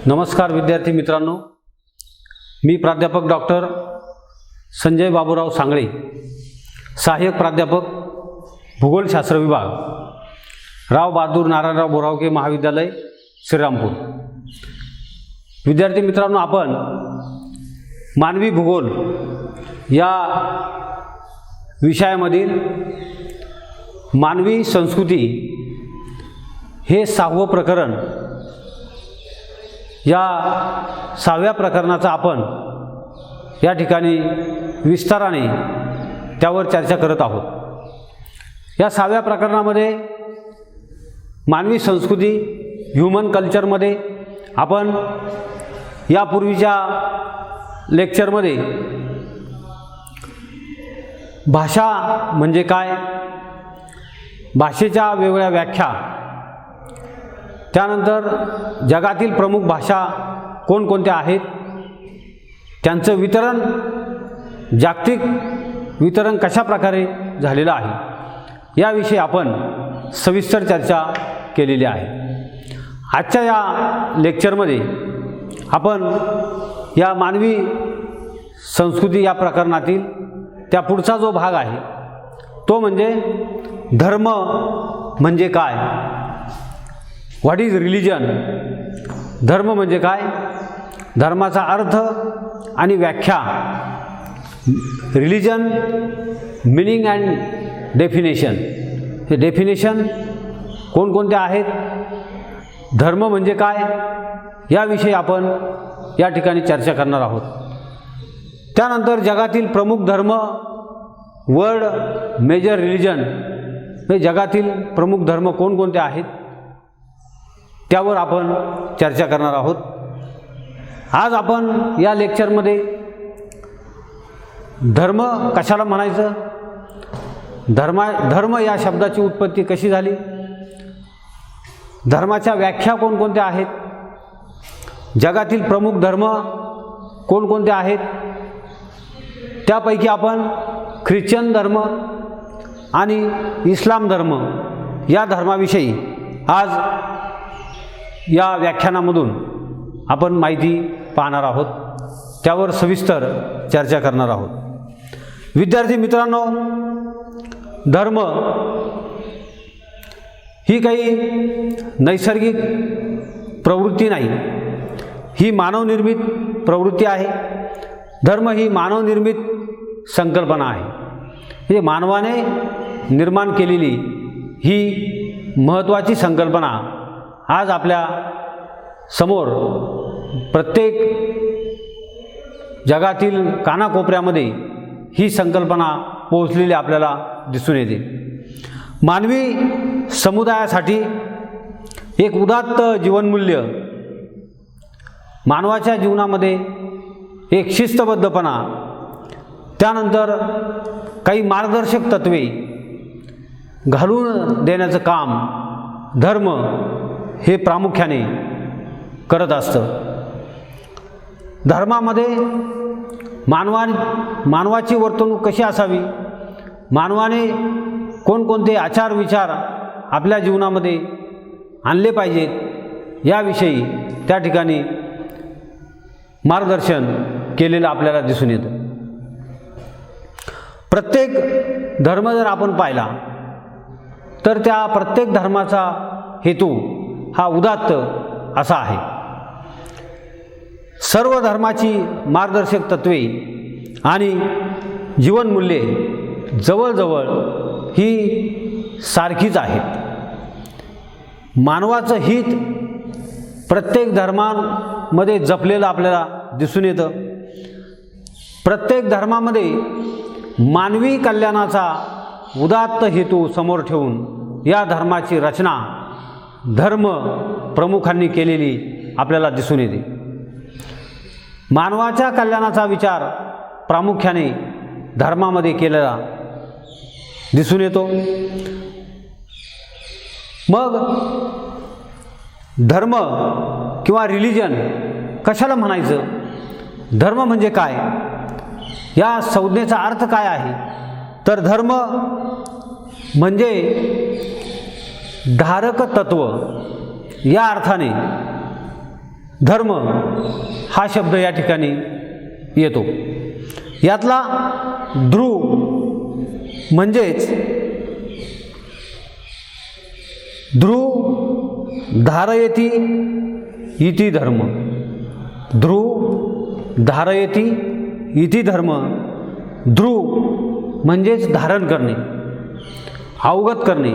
नमस्कार विद्यार्थी मित्रांनो, मी प्राध्यापक डॉक्टर संजय बाबूराव सांगळे, सहाय्यक प्राध्यापक भूगोलशास्त्र विभाग, राव बहादूर नारायणराव बोरावके महाविद्यालय श्रीरामपूर। विद्यार्थी मित्रांनो, आपण मानवी भूगोल या विषयामधील मानवी संस्कृती हे 6वं प्रकरण, या 6व्या प्रकरणाचा आपण या ठिकाणी विस्ताराने त्यावर चर्चा करत आहोत। या 6व्या प्रकरणामध्ये मानवी संस्कृती ह्यूमन कल्चरमध्ये आपण यापूर्वीच्या लेक्चरमध्ये भाषा म्हणजे काय, भाषेच्या वेगवेगळ्या व्याख्या, त्यानंतर जगातील प्रमुख भाषा कोणकोणत्या आहेत, त्यांचं वितरण, जागतिक वितरण कशा प्रकारे झालेलं आहे, याविषयी आपण सविस्तर चर्चा केलेली आहे। आजच्या या लेक्चरमध्ये आपण या मानवी संस्कृती या प्रकरणातील त्या पुढचा जो भाग आहे तो म्हणजे धर्म म्हणजे काय, व्हॉट इज रिलिजन, धर्म म्हणजे काय, धर्माचा अर्थ आणि व्याख्या, रिलिजन मिनिंग अँड डेफिनेशन, हे डेफिनेशन कोणकोणते आहेत, धर्म म्हणजे काय, याविषयी आपण या ठिकाणी चर्चा करणार आहोत। त्यानंतर जगातील प्रमुख धर्म, वर्ल्ड मेजर रिलिजन, हे जगातील प्रमुख धर्म कोणकोणते आहेत त्यावर आपण चर्चा करणार आहोत। आज आपण या लेक्चरमध्ये धर्म कशाला म्हणायचं, धर्म या शब्दाची उत्पत्ती कशी झाली, धर्माच्या व्याख्या कोणकोणत्या आहेत, जगातील प्रमुख धर्म कोणकोणते आहेत, त्यापैकी आपण ख्रिश्चन धर्म आणि इस्लाम धर्म या धर्माविषयी आज या व्याख्यानामधून आपण माहिती पाहणार आहोत, त्यावर सविस्तर चर्चा करणार आहोत। विद्यार्थी मित्रांनो, धर्म ही काही नैसर्गिक प्रवृत्ती नाही, ही मानवनिर्मित प्रवृत्ती आहे। धर्म ही मानवनिर्मित संकल्पना आहे, म्हणजे मानवाने निर्माण केलेली ही महत्त्वाची संकल्पना आज आपल्या समोर प्रत्येक जगातील कानाकोपऱ्यामध्ये ही संकल्पना पोहोचलेली आपल्याला दिसून येते। मानवी समुदायासाठी एक उदात्त जीवनमूल्य, मानवाच्या जीवनामध्ये एक शिस्तबद्धपणा, त्यानंतर काही मार्गदर्शक तत्वे घालून देण्याचं काम धर्म हे प्रामुख्याने करत असतं। धर्मामध्ये मानवाची वर्तणूक कशी असावी, मानवाने कोणकोणते आचार विचार आपल्या जीवनामध्ये आणले पाहिजेत, याविषयी त्या ठिकाणी मार्गदर्शन केलेलं आपल्याला दिसून येतं। प्रत्येक धर्म जर आपण पाहिला तर त्या प्रत्येक धर्माचा हेतू हा उदात्त असा आहे। सर्व धर्माची मार्गदर्शक तत्वे आणि जीवनमूल्ये जवळजवळ ही सारखीच आहेत। मानवाचं हित प्रत्येक धर्मांमध्ये जपलेलं आपल्याला दिसून येतं। प्रत्येक धर्मामध्ये मानवी कल्याणाचा उदात्त हेतू समोर ठेवून या धर्माची रचना धर्म प्रमुखांनी केलेली आपल्याला दिसून येते। मानवाच्या कल्याणाचा विचार प्रामुख्याने धर्मामध्ये केलेला दिसून येतो। मग धर्म किंवा रिलिजन कशाला म्हणायचं, धर्म म्हणजे काय, या संज्ञेचा अर्थ काय आहे, तर धर्म म्हणजे धारक तत्व या अर्थाने धर्म हा शब्द या ठिकाणी येतो. यातला ध्रुव म्हणजेच ध्रुव धारयति इति धर्म. ध्रुव धारयति इति धर्म. ध्रुव म्हणजेच धारण करणे, अवगत करणे,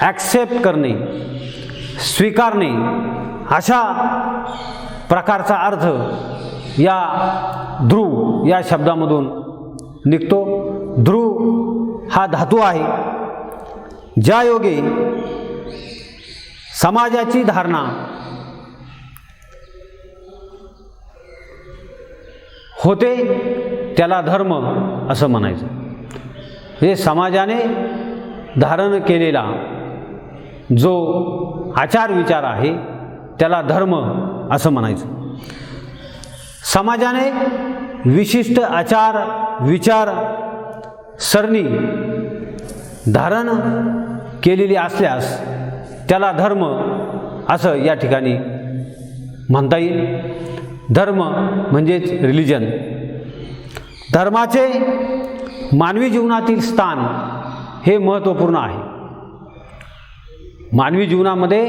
ॲक्सेप्ट करणे, स्वीकारणे अशा प्रकारचा अर्थ या ध्रुव या शब्दामधून निघतो. ध्रुव हा धातू आहे, ज्या योगे समाजाची धारणा होते त्याला धर्म असं म्हणायचं. हे समाजाने धारण केलेला जो आचार विचार आहे त्याला धर्म असं म्हणायचं. समाजाने विशिष्ट आचार विचार सरणी धारण केलेली असल्यास त्याला धर्म असं या ठिकाणी म्हणता येईल. धर्म म्हणजेच रिलिजन. धर्माचे मानवी जीवनातील स्थान हे महत्त्वपूर्ण आहे. मानवी जीवनामध्ये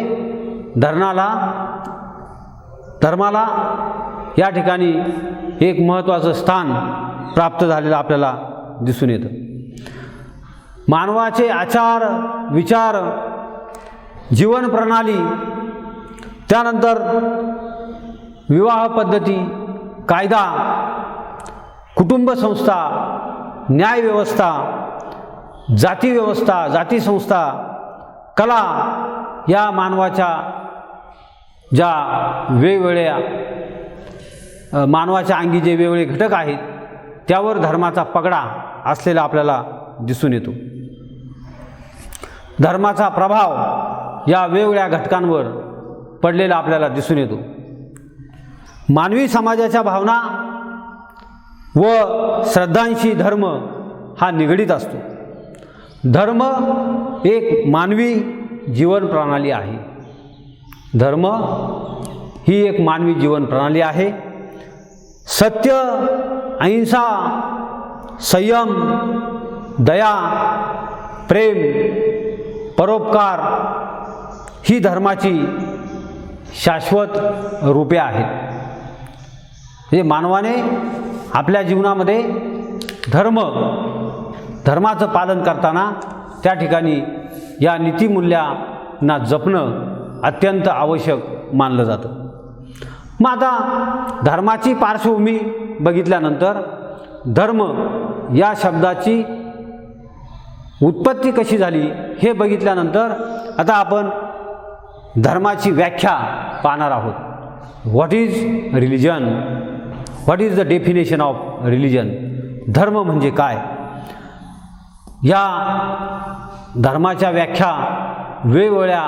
धर्माला या ठिकाणी एक महत्त्वाचं स्थान प्राप्त झालेलं आपल्याला दिसून येतं. मानवाचे आचार विचार जीवन प्रणाली, त्यानंतर विवाह पद्धती, कायदा, कुटुंब संस्था, न्यायव्यवस्था, जातीव्यवस्था, जातीसंस्था, कला या मानवाच्या ज्या वेगवेगळ्या मानवाच्या अंगी जे वेगवेगळे घटक आहेत त्यावर धर्माचा पगडा असलेला आपल्याला दिसून येतो. धर्माचा प्रभाव या वेगवेगळ्या घटकांवर पडलेला आपल्याला दिसून येतो. मानवी समाजाच्या भावना व श्रद्धांशी धर्म हा निगडीत असतो. धर्म एक मानवी जीवन प्रणाली आहे. धर्म ही एक मानवी जीवन प्रणाली आहे. सत्य, अहिंसा, संयम, दया, प्रेम, परोपकार ही धर्माची शाश्वत रूपे आहेत. हे मानवाने आपल्या जीवनामध्ये धर्माचं पालन करताना त्या ठिकाणी या नीतिमूल्यांना जपणं अत्यंत आवश्यक मानलं जातं. मग आता धर्माची पार्श्वभूमी बघितल्यानंतर धर्म या शब्दाची उत्पत्ती कशी झाली हे बघितल्यानंतर आता आपण धर्माची व्याख्या पाहणार आहोत. What is religion? What is the definition of religion? धर्म म्हणजे काय? या धर्माच्या व्याख्या वेगवेगळ्या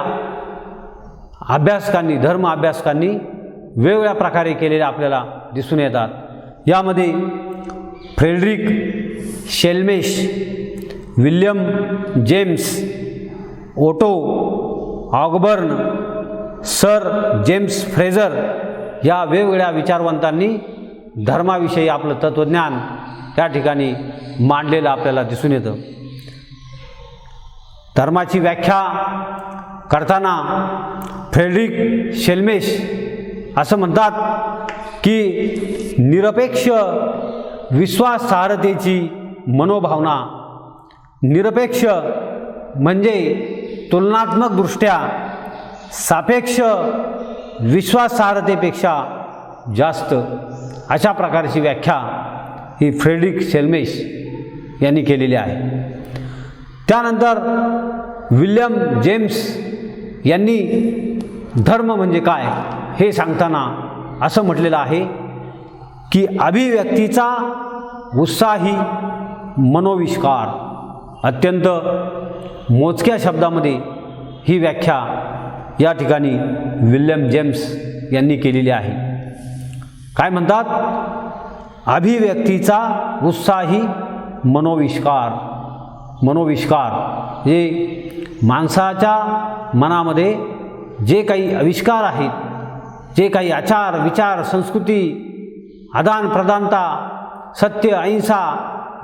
अभ्यासकांनी, धर्म अभ्यासकांनी वेगवेगळ्या प्रकारे केलेल्या आपल्याला दिसून येतात. यामध्ये फ्रेडरिक शेल्मेश, विल्यम जेम्स, ओटो ऑगबर्न, सर जेम्स फ्रेझर या वेगवेगळ्या विचारवंतांनी धर्माविषयी आपलं तत्त्वज्ञान त्या ठिकाणी मांडलेलं आपल्याला दिसून येतं. धर्माची व्याख्या करताना फ्रेडरिक शेल्मेश असं म्हणतात की निरपेक्ष विश्वासार्हतेची मनोभावना. निरपेक्ष म्हणजे तुलनात्मकदृष्ट्या सापेक्ष विश्वासार्हतेपेक्षा जास्त अशा प्रकारची व्याख्या ही फ्रेडरिक शेल्मेश यांनी केलेली आहे. त्यानंतर विल्यम जेम्स यांनी धर्म म्हणजे काय हे सांगताना असं म्हटलेलं आहे की अभिव्यक्तीचा उत्साही मनोविष्कार. अत्यंत मोजक्या शब्दामध्ये ही व्याख्या या ठिकाणी विल्यम जेम्स यांनी केलेली आहे. काय म्हणतात? अभिव्यक्तीचा उत्साही मनोविष्कार. मनोविष्कार हे माणसाच्या मनामध्ये जे काही आविष्कार आहेत जे काही आचार विचार संस्कृती आदानप्रदानता सत्य अहिंसा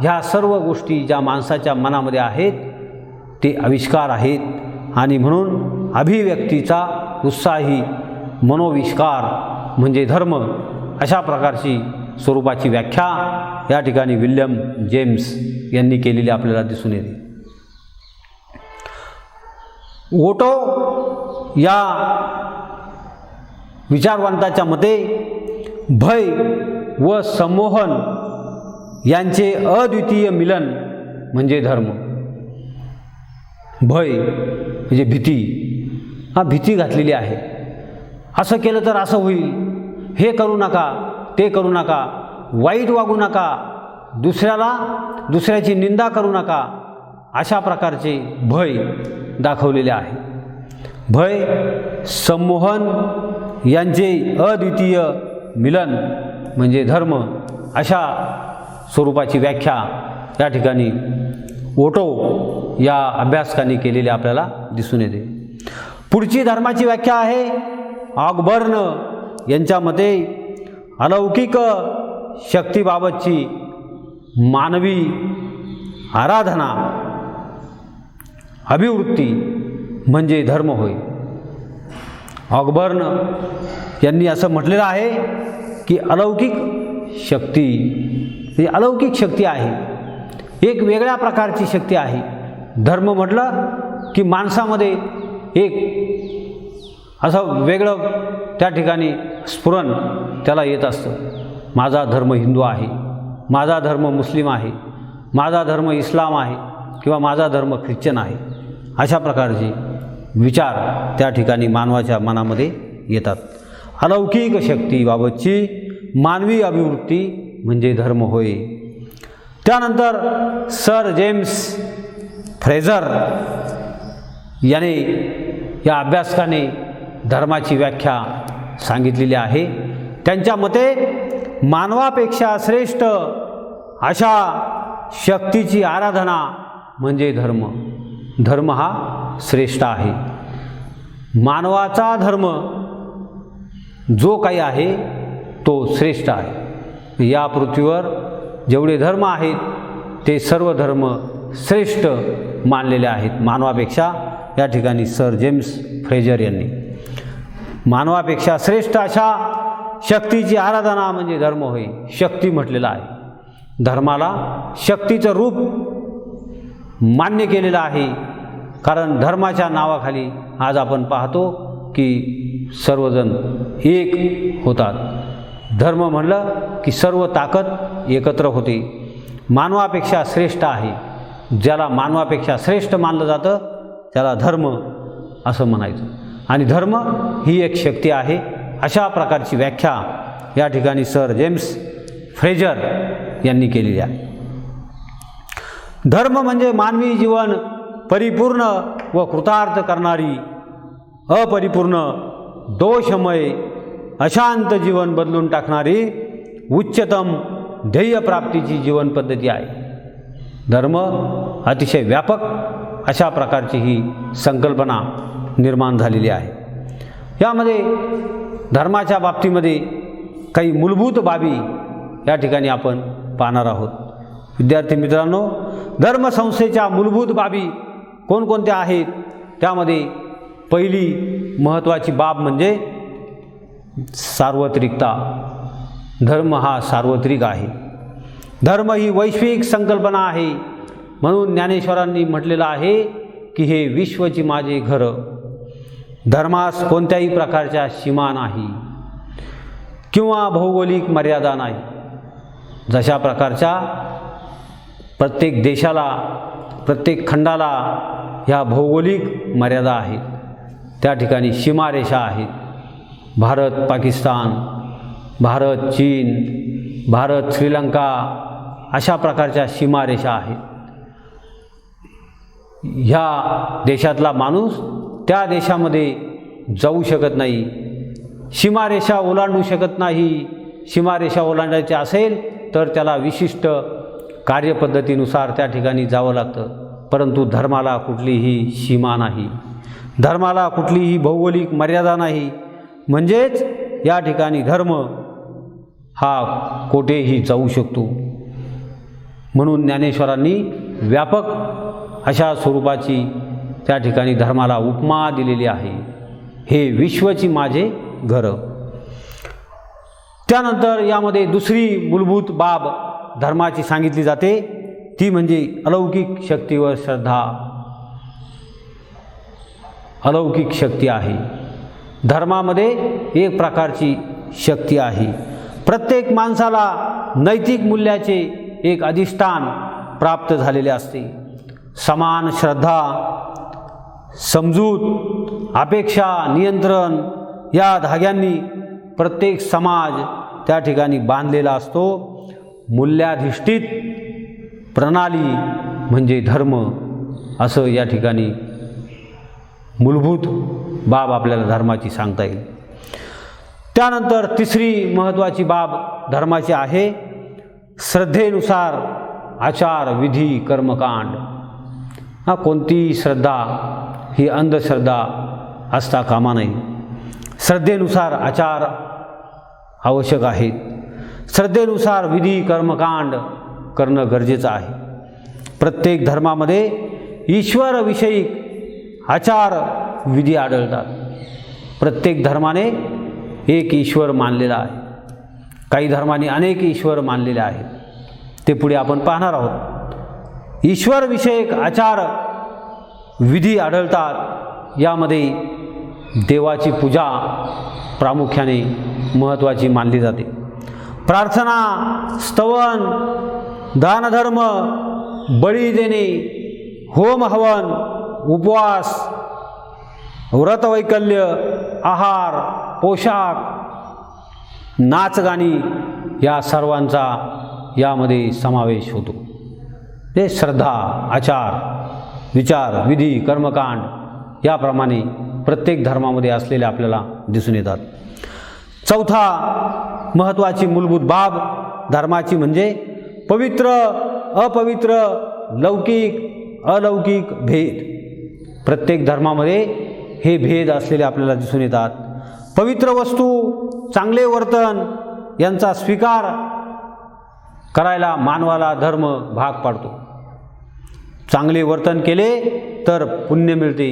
ह्या सर्व गोष्टी ज्या माणसाच्या मनामध्ये आहेत ते आविष्कार आहेत आणि म्हणून अभिव्यक्तीचा उत्साही मनोविष्कार म्हणजे धर्म अशा प्रकारची स्वरूपाची व्याख्या या ठिकाणी विल्यम जेम्स यांनी केलेली आपल्याला दिसून येते. ओटो या विचारवंताच्या मते भय व संमोहन यांचे अद्वितीय मिलन म्हणजे धर्म. भय म्हणजे भीती, भीती घातलेली आहे. असं केलं तर असं होईल, हे करू नका ते करू नका, वाईट वागू नका, दुसऱ्याची निंदा करू नका, अशा प्रकारचे भय दाखवलेले आहे. भय संमोहन यांचे अद्वितीय मिलन म्हणजे धर्म अशा स्वरूपाची व्याख्या या ठिकाणी ओटो या अभ्यासकांनी केलेली आपल्याला दिसून येते. पुढची धर्माची व्याख्या आहे ऑगबर्न यांच्या मते अलौकिक शक्तीबाबतची मानवी आराधना अभिवृत्ती म्हणजे धर्म होय. ऑगबर्न यांनी असं म्हटलेलं आहे की अलौकिक शक्ती ही अलौकिक शक्ती आहे, एक वेगळ्या प्रकारची शक्ती आहे. धर्म म्हटलं की माणसामध्ये एक असं वेगळं त्या ठिकाणी स्फुरण त्याला येत असतं. माझा धर्म हिंदू आहे, माझा धर्म मुस्लिम आहे, माझा धर्म इस्लाम आहे किंवा माझा धर्म ख्रिश्चन आहे, अशा प्रकारचे विचार त्या ठिकाणी मानवाच्या मनामध्ये येतात. अलौकिक शक्तीबाबतची मानवी अभिवृत्ती म्हणजे धर्म होय. त्यानंतर सर जेम्स फ्रेझर याने या अभ्यासकाने धर्माची व्याख्या सांगितलेली आहे. त्यांच्या मते मानवापेक्षा श्रेष्ठ अशा शक्तीची आराधना म्हणजे धर्म. धर्म हा श्रेष्ठ आहे. मानवाचा धर्म जो काही आहे तो श्रेष्ठ आहे. या पृथ्वीवर जेवढे धर्म आहेत ते सर्व धर्म श्रेष्ठ मानलेले आहेत मानवापेक्षा. या ठिकाणी सर जेम्स फ्रेझर यांनी मानवापेक्षा श्रेष्ठ अशा शक्तीची आराधना म्हणजे धर्म होय. शक्ती म्हटलेला आहे. धर्माला शक्तीचं रूप मान्य केलेलं आहे, कारण धर्माच्या नावाखाली आज आपण पाहतो की सर्वजण एक होतात. धर्म म्हणलं की सर्व ताकद एकत्र होते. मानवापेक्षा श्रेष्ठ आहे, ज्याला मानवापेक्षा श्रेष्ठ मानलं जातं त्याला धर्म असं म्हणायचं. आणि धर्म ही एक शक्ती आहे, अशा प्रकारची व्याख्या या ठिकाणी सर जेम्स फ्रेझर यांनी केलेली आहे. धर्म म्हणजे मानवी जीवन परिपूर्ण व कृतार्थ करणारी, अपरिपूर्ण दोषमय अशांत जीवन बदलून टाकणारी उच्चतम ध्येयप्राप्तीची जीवनपद्धती आहे. धर्म अतिशय व्यापक अशा प्रकारची ही संकल्पना निर्माण झालेली आहे. यामध्ये धर्माच्या बाबतीमध्ये काही मूलभूत बाबी या ठिकाणी आपण पाहणार आहोत. विद्यार्थी मित्रांनो, धर्मसंस्थेच्या मूलभूत बाबी कोणकोणत्या आहेत? त्यामध्ये पहिली महत्त्वाची बाब म्हणजे सार्वत्रिकता. धर्म हा सार्वत्रिक आहे. धर्म ही वैश्विक संकल्पना आहे. म्हणून ज्ञानेश्वरांनी म्हटलेलं आहे की हे विश्वची माझे घर. धर्मास कोणत्याही प्रकारच्या सीमा नाही किंवा भौगोलिक मर्यादा नाही. जशा प्रकारच्या प्रत्येक देशाला प्रत्येक खंडाला ह्या भौगोलिक मर्यादा आहेत, त्या ठिकाणी सीमारेषा आहेत. भारत पाकिस्तान, भारत चीन, भारत श्रीलंका अशा प्रकारच्या सीमारेषा आहेत. ह्या देशातला माणूस त्या देशामध्ये जाऊ शकत नाही, सीमारेषा ओलांडू शकत नाही. सीमारेषा ओलांडायची असेल तर त्याला विशिष्ट कार्यपद्धतीनुसार त्या ठिकाणी जावं लागतं. परंतु धर्माला कुठलीही सीमा नाही, धर्माला कुठलीही भौगोलिक मर्यादा नाही. म्हणजेच या ठिकाणी धर्म हा कोठेही जाऊ शकतो. म्हणून ज्ञानेश्वरांनी व्यापक अशा स्वरूपाची त्या ठिकाणी धर्माला उपमा दिलेली आहे. हे विश्वची माझे घर. त्यानंतर यामध्ये दुसरी मूलभूत बाब धर्माची सांगितली जाते, ती म्हणजे अलौकिक शक्तीवर श्रद्धा. अलौकिक शक्ती आहे. धर्मामध्ये एक प्रकारची शक्ती आहे. प्रत्येक माणसाला नैतिक मूल्याचे एक अधिष्ठान प्राप्त झालेले असते. समान श्रद्धा, समजूत, अपेक्षा, नियंत्रण या धाग्यांनी प्रत्येक समाज त्या ठिकाणी बांधलेला असतो. मूल्याधिष्ठित प्रणाली म्हणजे धर्म, असं या ठिकाणी मूलभूत बाब आपल्याला धर्माची सांगता येईल. त्यानंतर तिसरी महत्त्वाची बाब धर्माची आहे श्रद्धेनुसार आचार, विधी, कर्मकांड. कोणतीही श्रद्धा ही अंधश्रद्धा असता कामा नये. श्रद्धेनुसार आचार आवश्यक आहेत. श्रद्धेनुसार विधी, कर्मकांड करणं गरजेचं आहे. प्रत्येक धर्मामध्ये ईश्वरविषयी आचार, विधी आढळतात. प्रत्येक धर्माने एक ईश्वर मानलेला आहे. काही धर्मांनी अनेक ईश्वर मानलेले आहेत. ते पुढे आपण पाहणार आहोत. ईश्वरविषयक आचार, विधी आढळतात. यामध्ये देवाची पूजा प्रामुख्याने महत्त्वाची मानली जाते. प्रार्थना, स्तवन, दानधर्म, बळी देणे, होम हवन, उपवास, व्रतवैकल्य, आहार, पोशाख, नाचगाणी या सर्वांचा यामध्ये समावेश होतो. ते श्रद्धा, आचार, विचार, विधी, कर्मकांड याप्रमाणे प्रत्येक धर्मामध्ये असलेले आपल्याला दिसून येतात. चौथा महत्त्वाची मूलभूत बाब धर्माची म्हणजे पवित्र, अपवित्र, लौकिक, अलौकिक भेद. प्रत्येक धर्मामध्ये हे भेद असलेले आपल्याला दिसून येतात. पवित्र वस्तू, चांगले वर्तन यांचा स्वीकार करायला मानवाला धर्म भाग पाडतो. चांगले वर्तन केले तर पुण्य मिळते,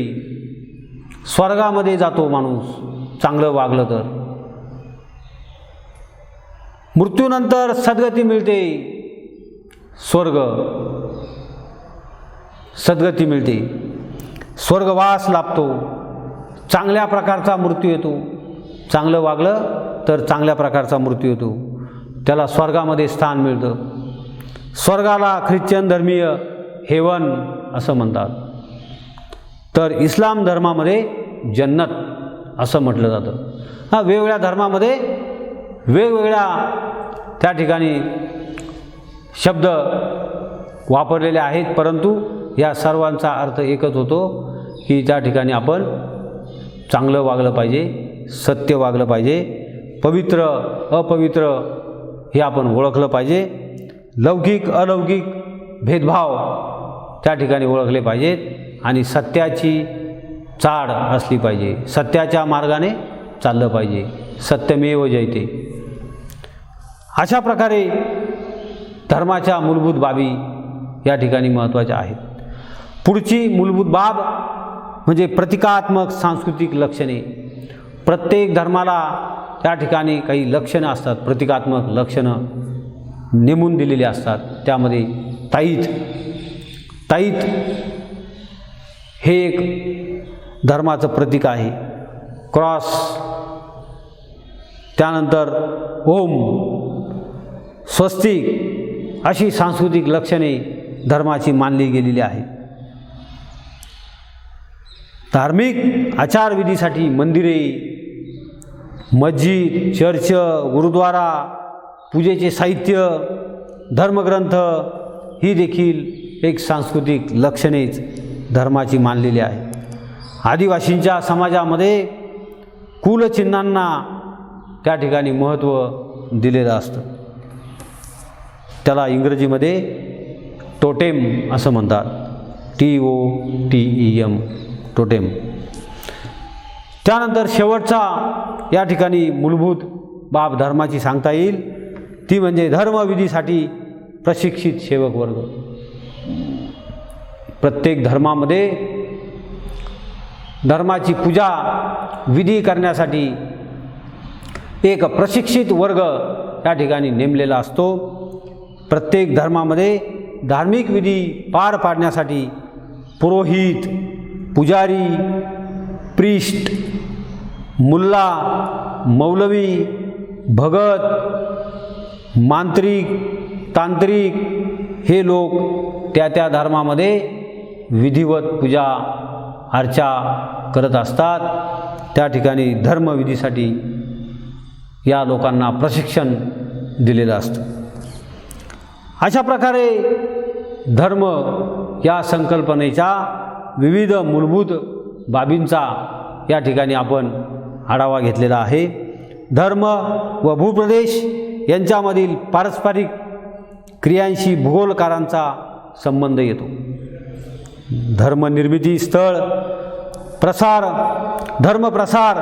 स्वर्गामध्ये जातो माणूस चांगलं वागलं तर. मृत्यूनंतर सद्गती मिळते, स्वर्ग सद्गती मिळते, स्वर्गवास लाभतो. चांगल्या प्रकारचा मृत्यू येतो. चांगलं वागलं तर चांगल्या प्रकारचा मृत्यू येतो, त्याला स्वर्गामध्ये स्थान मिळतं. स्वर्गाला ख्रिश्चन धर्मीय हेवन असं म्हणतात. तर इस्लाम धर्मामध्ये जन्नत असं म्हटलं जातं. वेगवेगळ्या धर्मामध्ये वेगवेगळ्या त्या ठिकाणी शब्द वापरलेले आहेत, परंतु या सर्वांचा अर्थ एकच होतो की त्या ठिकाणी आपण चांगलं वागलं पाहिजे, सत्य वागलं पाहिजे, पवित्र अपवित्र हे आपण ओळखलं पाहिजे, लौकिक अलौकिक भेदभाव त्या ठिकाणी ओळखले पाहिजेत आणि सत्याची चाड असली पाहिजे. सत्याच्या मार्गाने चाललं पाहिजे. सत्यमेव जयते. अशा प्रकारे धर्माच्या मूलभूत बाबी या ठिकाणी महत्त्वाच्या आहेत. पुढची मूलभूत बाब म्हणजे प्रतिकात्मक सांस्कृतिक लक्षणे. प्रत्येक धर्माला त्या ठिकाणी काही लक्षणं असतात, प्रतिकात्मक लक्षणं नेमून दिलेली असतात. त्यामध्ये ताईत हे एक धर्माचं प्रतीक आहे. क्रॉस, त्यानंतर ओम, स्वस्तिक अशी सांस्कृतिक लक्षणे धर्माची मानली गेलेली आहेत. धार्मिक आचारविधीसाठी मंदिरे, मस्जिद, चर्च, गुरुद्वारा, पूजेचे साहित्य, धर्मग्रंथ ही देखील एक सांस्कृतिक लक्षणेच धर्माची मानलेली आहे. आदिवासींच्या समाजामध्ये कुलचिन्हांना त्या ठिकाणी महत्त्व दिलेलं असतं. त्याला इंग्रजीमध्ये टोटेम असं म्हणतात. TOTEM, totem. त्यानंतर शेवटचा या ठिकाणी मूलभूत बाब धर्माची सांगता येईल ती म्हणजे धर्मविधीसाठी प्रशिक्षित सेवक वर्ग. प्रत्येक धर्मामध्ये धर्माची पूजा विधी करण्यासाठी एक प्रशिक्षित वर्ग या ठिकाणी नेमलेला असतो. प्रत्येक धर्मामध्ये धार्मिक विधी पार पाडण्यासाठी पुरोहित, पुजारी, प्रीस्ट, मुल्ला, मौलवी, भगत, मांत्रिक, तांत्रिक हे लोक त्या धर्मामध्ये विधिवत पूजा अर्चा करत असतात. त्या ठिकाणी धर्मविधीसाठी या लोकांना प्रशिक्षण दिलेलं असतं. अशा प्रकारे धर्म या संकल्पनेच्या विविध मूलभूत बाबींचा या ठिकाणी आपण आढावा घेतलेला आहे. धर्म व भूप्रदेश यांच्यामधील पारस्परिक क्रियांशी भूगोलकारांचा संबंध येतो. धर्मनिर्मिती स्थळ प्रसार, धर्मप्रसार,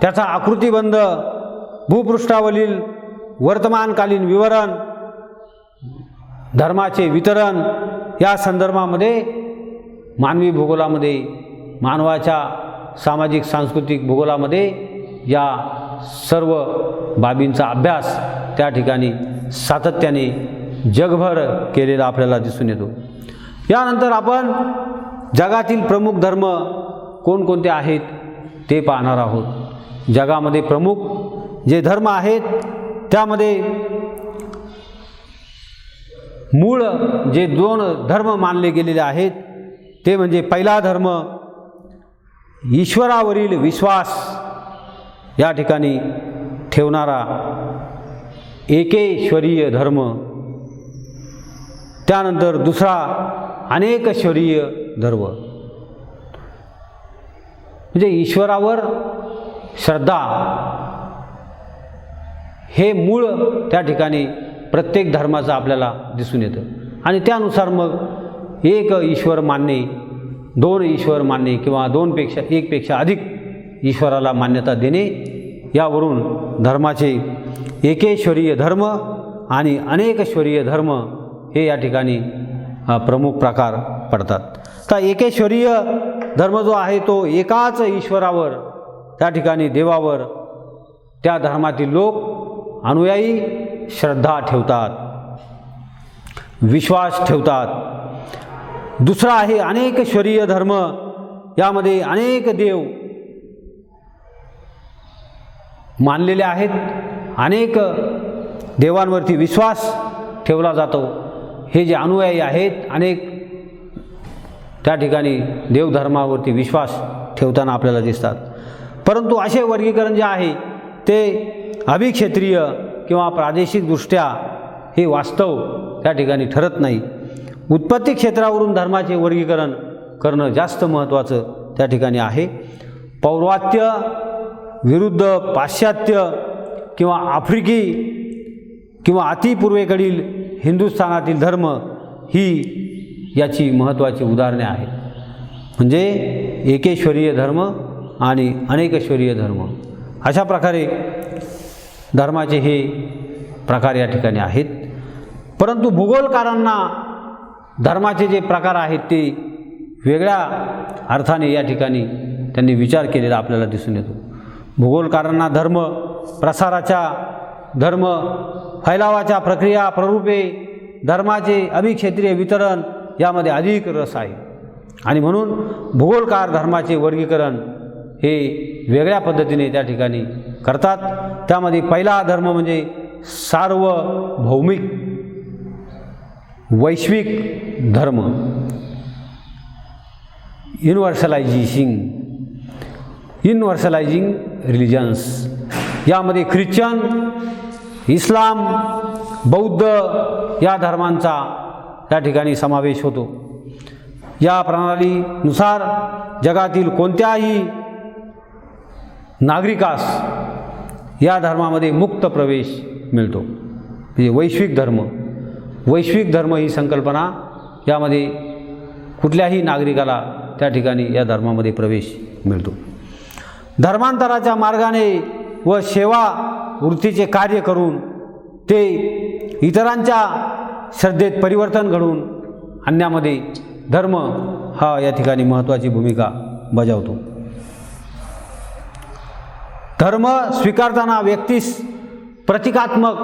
त्याचा आकृतिबंध, भूपृष्ठावरील वर्तमानकालीन विवरण, धर्माचे वितरण या संदर्भामध्ये मानवी भूगोलामध्ये, मानवाच्या सामाजिक सांस्कृतिक भूगोलामध्ये या सर्व बाबींचा अभ्यास त्या ठिकाणी सातत्याने जगभर केलेला आपल्याला दिसून येतो. यानंतर आपण जगातील प्रमुख धर्म कोणकोणते आहेत ते पाहणार आहोत. जगामध्ये प्रमुख जे धर्म आहेत त्यामध्ये मूळ जे 2 धर्म मानले गेलेले आहेत ते म्हणजे पहिला धर्म ईश्वरावरील विश्वास या ठिकाणी ठेवणारा एकेश्वरीय धर्म. त्यानंतर दुसरा अनेकश्वरीय धर्म म्हणजे ईश्वरावर श्रद्धा हे मूळ त्या ठिकाणी प्रत्येक धर्माचं आपल्याला दिसून येतं. आणि त्यानुसार मग एक ईश्वर मानणे, 2 ईश्वर मानणे किंवा 1 पेक्षा अधिक ईश्वराला मान्यता देणे यावरून धर्माचे एकेश्वरीय धर्म आणि अनेकश्वरीय धर्म हे या ठिकाणी प्रमुख प्रकार पडतात. तर एकेश्वरीय धर्म जो आहे तो एकाच ईश्वरावर त्या ठिकाणी देवावर त्या धर्मातील लोक अनुयायी श्रद्धा ठेवतात, विश्वास ठेवतात. दुसरा आहे अनेकश्वरीय धर्म. यामध्ये अनेक देव मानलेले आहेत, अनेक देवांवरती विश्वास ठेवला जातो. हे जे अनुयायी आहेत अनेक त्या ठिकाणी देवधर्मावरती विश्वास ठेवताना आपल्याला दिसतात. परंतु असे वर्गीकरण जे आहे ते अभिक्षेत्रीय किंवा प्रादेशिकदृष्ट्या हे वास्तव त्या ठिकाणी ठरत नाही. उत्पत्ती क्षेत्रावरून धर्माचे वर्गीकरण करणं जास्त महत्त्वाचं त्या ठिकाणी आहे. पौर्वात्य विरुद्ध पाश्चात्य किंवा आफ्रिकी किंवा अतिपूर्वेकडील हिंदुस्थानातील धर्म ही याची महत्त्वाची उदाहरणे आहेत. म्हणजे एकेश्वरीय धर्म आणि अनेकश्वरीय धर्म अशा प्रकारे धर्माचे हे प्रकार या ठिकाणी आहेत. परंतु भूगोलकारांना धर्माचे जे प्रकार आहेत ते वेगळ्या अर्थाने या ठिकाणी त्यांनी विचार केलेला आपल्याला दिसून येतो. भूगोलकारांना धर्म प्रसाराच्या, धर्म फैलावाच्या प्रक्रिया, प्ररूपे, धर्माचे अभिक्षेत्रीय वितरण यामध्ये अधिक रस आहे. आणि म्हणून भूगोलकार धर्माचे वर्गीकरण हे वेगळ्या पद्धतीने त्या ठिकाणी करतात. त्यामध्ये पहिला धर्म म्हणजे सार्वभौमिक वैश्विक धर्म, युनिव्हर्सलायझिंग रिलिजन्स. यामध्ये ख्रिश्चन, इस्लाम, बौद्ध या धर्मांचा त्या ठिकाणी समावेश होतो. या प्रणालीनुसार जगातील कोणत्याही नागरिकास या धर्मामध्ये मुक्त प्रवेश मिळतो. म्हणजे वैश्विक धर्म ही संकल्पना यामध्ये कुठल्याही नागरिकाला त्या ठिकाणी या धर्मामध्ये प्रवेश मिळतो. धर्मांतराच्या मार्गाने व सेवा वृत्तीचे कार्य करून ते इतरांच्या श्रद्धेत परिवर्तन घडवून आणण्यामध्ये धर्म हा या ठिकाणी महत्त्वाची भूमिका बजावतो. धर्म स्वीकारताना व्यक्तीस प्रतिकात्मक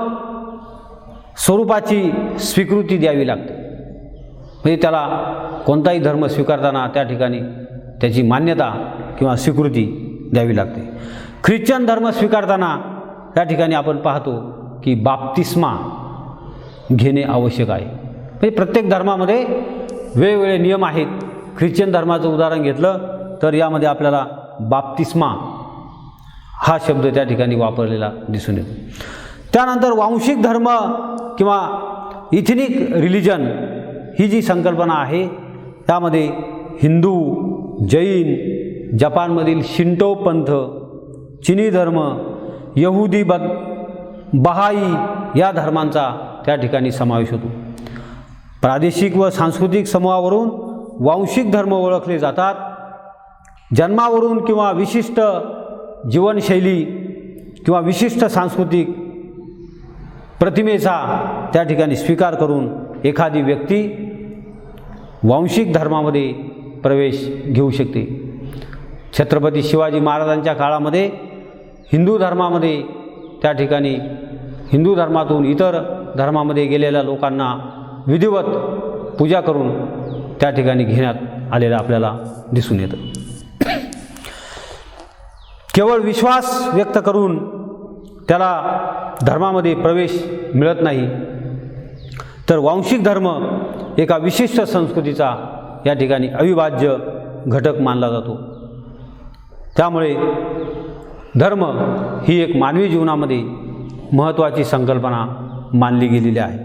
स्वरूपाची स्वीकृती द्यावी लागते. म्हणजे त्याला कोणताही धर्म स्वीकारताना त्या ठिकाणी त्याची मान्यता किंवा स्वीकृती द्यावी लागते. ख्रिश्चन धर्म स्वीकारताना त्या ठिकाणी आपण पाहतो की बाप्तिस्मा घेणे आवश्यक आहे. म्हणजे प्रत्येक धर्मामध्ये वेगवेगळे नियम आहेत. ख्रिश्चन धर्माचं उदाहरण घेतलं तर यामध्ये आपल्याला बाप्तिस्मा हा शब्द त्या ठिकाणी वापरलेला दिसून येतो. त्यानंतर वांशिक धर्म किंवा इथनिक रिलिजन ही जी संकल्पना आहे त्यामध्ये हिंदू, जैन, जपानमधील शिंटो पंथ, चिनी धर्म, यहुदी, बहाई या धर्मांचा त्या ठिकाणी समावेश होतो. प्रादेशिक व सांस्कृतिक समूहावरून वांशिक धर्म ओळखले जातात. जन्मावरून किंवा विशिष्ट जीवनशैली किंवा विशिष्ट सांस्कृतिक प्रतिमेचा त्या ठिकाणी स्वीकार करून एखादी व्यक्ती वांशिक धर्मामध्ये प्रवेश घेऊ शकते. छत्रपती शिवाजी महाराजांच्या काळामध्ये हिंदू धर्मामध्ये त्या ठिकाणी हिंदू धर्मातून इतर धर्मामध्ये गेलेल्या लोकांना विधिवत पूजा करून त्या ठिकाणी घेण्यात आलेलं आपल्याला दिसून येतं. केवळ विश्वास व्यक्त करून त्याला धर्मामध्ये प्रवेश मिळत नाही, तर वांशिक धर्म एका विशिष्ट संस्कृतीचा या ठिकाणी अविभाज्य घटक मानला जातो. त्यामुळे धर्म ही एक मानवी जीवनामध्ये महत्त्वाची संकल्पना मानली गेलेली आहे.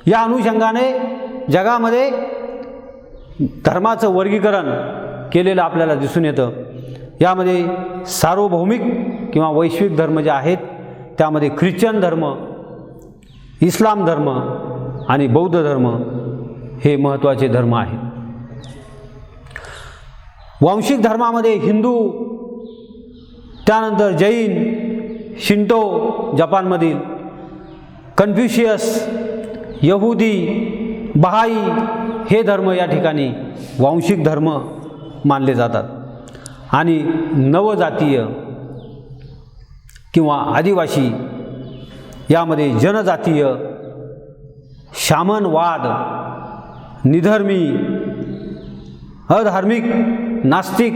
या अनुषंगाने जगामध्ये धर्माचं वर्गीकरण केलेलं आपल्याला दिसून येतं. यामध्ये सार्वभौमिक किंवा वैश्विक धर्म जे आहेत त्यामध्ये ख्रिश्चन धर्म, इस्लाम धर्म आणि बौद्ध धर्म हे महत्त्वाचे धर्म आहेत. वांशिक धर्मामध्ये हिंदू, त्यानंतर जैन, शिंटो जपानमधील, कन्फ्युशियस, यहुदी, बहाई हे धर्म या ठिकाणी वांशिक धर्म मानले जातात. आणि नवजातीय किंवा आदिवासी यामध्ये जनजातीय, शामनवाद, निधर्मी, अधार्मिक, नास्तिक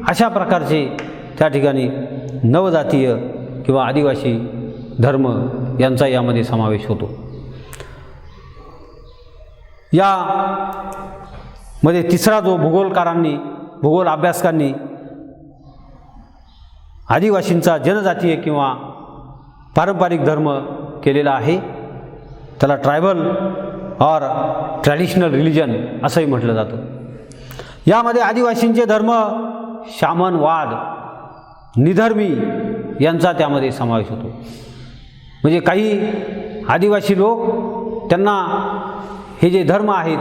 अशा प्रकारचे त्या ठिकाणी नवजातीय किंवा आदिवासी धर्म यांचा यामध्ये समावेश होतो. यामध्ये तिसरा जो भूगोल अभ्यासकांनी आदिवासींचा जनजातीय किंवा पारंपरिक धर्म केलेला आहे, त्याला ट्रायबल और ट्रॅडिशनल रिलिजन असंही म्हटलं जातं. यामध्ये आदिवासींचे धर्म शामनवाद, निधर्मी यांचा त्यामध्ये समावेश होतो. म्हणजे काही आदिवासी लोक त्यांना हे जे धर्म आहेत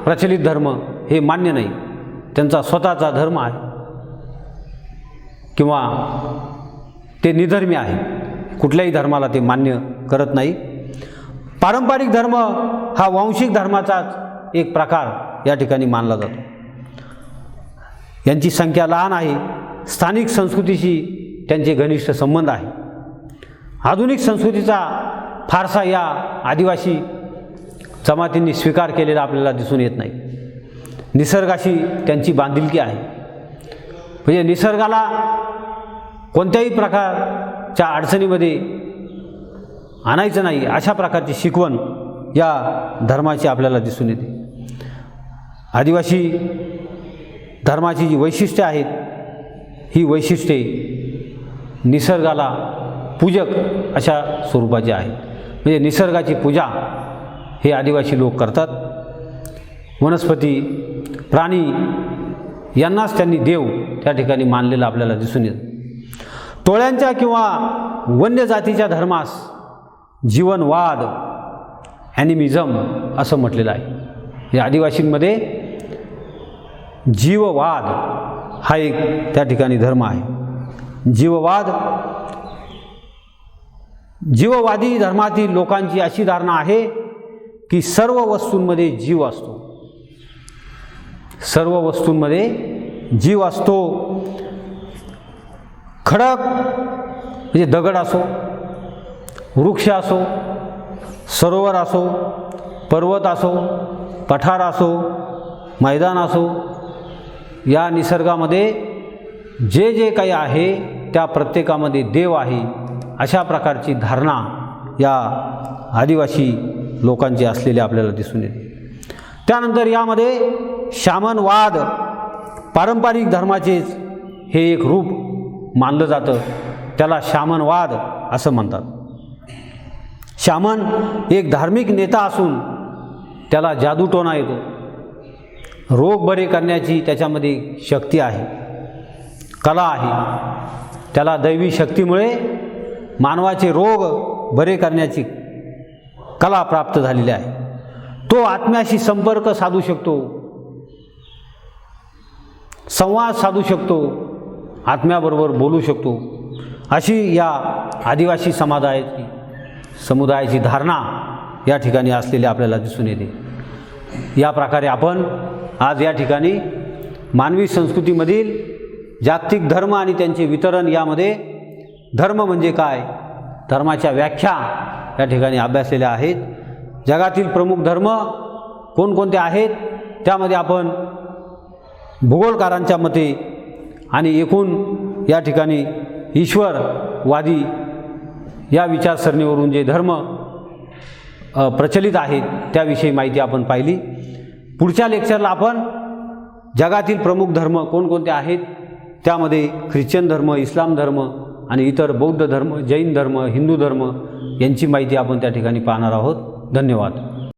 प्रचलित धर्म हे मान्य नाही, त्यांचा स्वतःचा धर्म आहे किंवा ते निधर्मी आहे, कुठल्याही धर्माला ते मान्य करत नाही. पारंपरिक धर्म हा वांशिक धर्माचाच एक प्रकार या ठिकाणी मानला जातो. यांची संख्या लहान आहे. स्थानिक संस्कृतीशी त्यांचे घनिष्ठ संबंध आहे. आधुनिक संस्कृतीचा फारसा या आदिवासी जमातींनी स्वीकार केलेला आपल्याला दिसून येत नाही. निसर्गाशी त्यांची बांधिलकी आहे. म्हणजे निसर्गाला कोणत्याही प्रकारच्या अडचणीमध्ये आणायचं नाही अशा प्रकारची शिकवण या धर्माची आपल्याला दिसून येते. आदिवासी धर्माची जी वैशिष्ट्ये आहेत ही वैशिष्ट्ये निसर्गाला पूजक अशा स्वरूपाची आहेत. म्हणजे निसर्गाची पूजा हे आदिवासी लोक करतात. वनस्पती, प्राणी यांनाच त्यांनी देव त्या ठिकाणी मानलेलं आपल्याला दिसून येतं. टोळ्यांच्या किंवा वन्य जातीच्या धर्मास जीवनवाद, ॲनिमिझम असं म्हटलेलं आहे. या आदिवासींमध्ये जीववाद हा एक त्या ठिकाणी धर्म आहे. जीववाद. जीववादी धर्मातील लोकांची अशी धारणा आहे की सर्व वस्तूंमध्ये जीव असतो. सर्व वस्तूंमध्ये जीव असतो. खडक म्हणजे दगड असो, वृक्ष असो, सरोवर असो, पर्वत असो, पठार असो, मैदान असो, या निसर्गामध्ये जे जे काही आहे त्या प्रत्येकामध्ये देव आहे, अशा प्रकारची धारणा या आदिवासी लोकांची असलेली आपल्याला दिसून येते. त्यानंतर यामध्ये शामनवाद, पारंपरिक धर्माचेच हे एक रूप मानलं जातं. त्याला शामनवाद असं म्हणतात. शामन एक धार्मिक नेता असून त्याला जादूटोणा येतो. रोग बरे करण्याची त्याच्यामध्ये शक्ती आहे, कला आहे. त्याला दैवी शक्तीमुळे मानवाचे रोग बरे करण्याची कला प्राप्त झालेली आहे. तो आत्म्याशी संपर्क साधू शकतो, संवाद साधू शकतो, आत्म्याबरोबर बोलू शकतो, अशी या आदिवासी समुदायाची धारणा या ठिकाणी असलेली आपल्याला दिसून येते. या प्रकारे आपण आज या ठिकाणी मानवी संस्कृतीमधील जागतिक धर्म आणि त्यांचे वितरण यामध्ये धर्म म्हणजे काय, धर्माच्या व्याख्या या ठिकाणी अभ्यासलेल्या आहेत. जगातील प्रमुख धर्म कोणकोणते आहेत त्यामध्ये आपण भूगोलकारांच्या मते आणि एकूण या ठिकाणी ईश्वरवादी या विचारसरणीवरून जे धर्म प्रचलित आहेत त्याविषयी माहिती आपण पाहिली. पुढच्या लेक्चरला आपण जगातील प्रमुख धर्म कोणकोणते आहेत त्यामध्ये ख्रिश्चन धर्म, इस्लाम धर्म आणि इतर बौद्ध धर्म, जैन धर्म, हिंदू धर्म यांची माहिती आपण त्या ठिकाणी पाहणार आहोत. धन्यवाद.